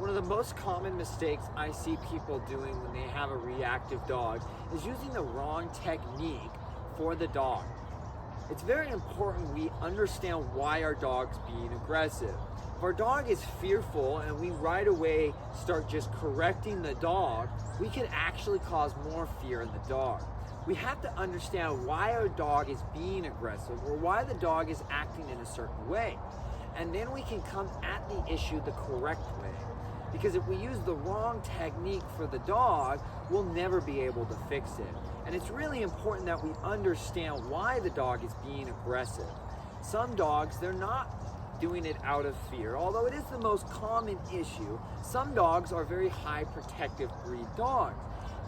One of the most common mistakes I see people doing when they have a reactive dog is using the wrong technique for the dog. It's very important we understand why our dog's being aggressive. If our dog is fearful and we right away start just correcting the dog, we can actually cause more fear in the dog. We have to understand why our dog is being aggressive or why the dog is acting in a certain way. And then we can come at the issue the correct way. Because if we use the wrong technique for the dog, we'll never be able to fix it. And it's really important that we understand why the dog is being aggressive. Some dogs, they're not doing it out of fear, although it is the most common issue. Some dogs are very high protective breed dogs,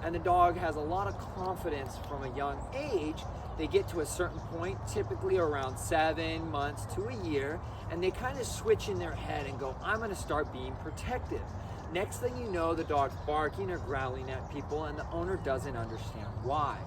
and the dog has a lot of confidence from a young age. They get to a certain point, typically around 7 months to a year, and they kind of switch in their head and go, I'm gonna start being protective. Next thing you know, the dog's barking or growling at people and the owner doesn't understand why.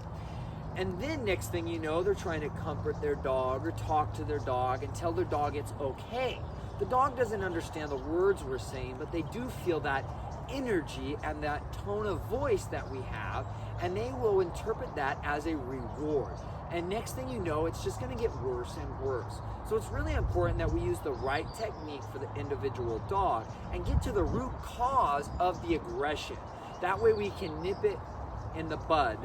And then next thing you know, they're trying to comfort their dog or talk to their dog and tell their dog it's okay. The dog doesn't understand the words we're saying, but they do feel that energy and that tone of voice that we have, and they will interpret that as a reward. And next thing you know, it's just going to get worse and worse. So it's really important that we use the right technique for the individual dog and get to the root cause of the aggression. That way we can nip it in the bud,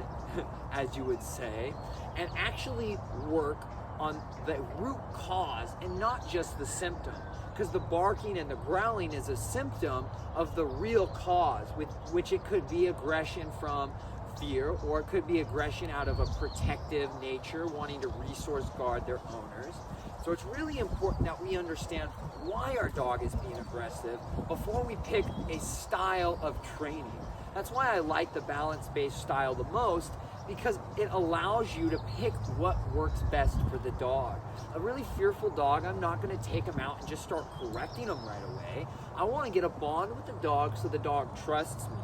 as you would say, and actually work on the root cause and not just the symptom. Because the barking and the growling is a symptom of the real cause, which it could be aggression from fear, or it could be aggression out of a protective nature, wanting to resource guard their owners. So it's really important that we understand why our dog is being aggressive before we pick a style of training. That's why I like the balance-based style the most, because it allows you to pick what works best for the dog. A really fearful dog, I'm not going to take him out and just start correcting him right away. I want to get a bond with the dog so the dog trusts me.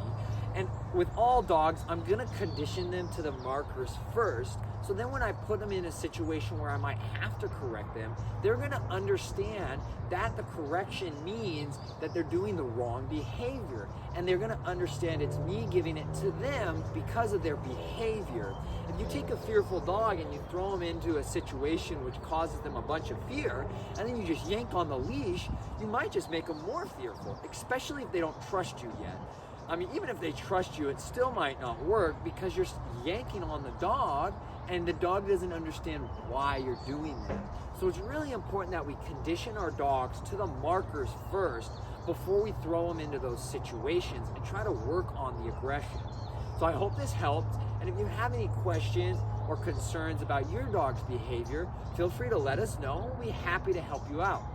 And with all dogs, I'm going to condition them to the markers first. So then when I put them in a situation where I might have to correct them, they're going to understand that the correction means that they're doing the wrong behavior. And they're going to understand it's me giving it to them because of their behavior. If you take a fearful dog and you throw them into a situation which causes them a bunch of fear, and then you just yank on the leash, you might just make them more fearful, especially if they don't trust you yet. I mean, even if they trust you, it still might not work because you're yanking on the dog and the dog doesn't understand why you're doing that. So it's really important that we condition our dogs to the markers first before we throw them into those situations and try to work on the aggression. So I hope this helped. And if you have any questions or concerns about your dog's behavior, feel free to let us know. We'll be happy to help you out.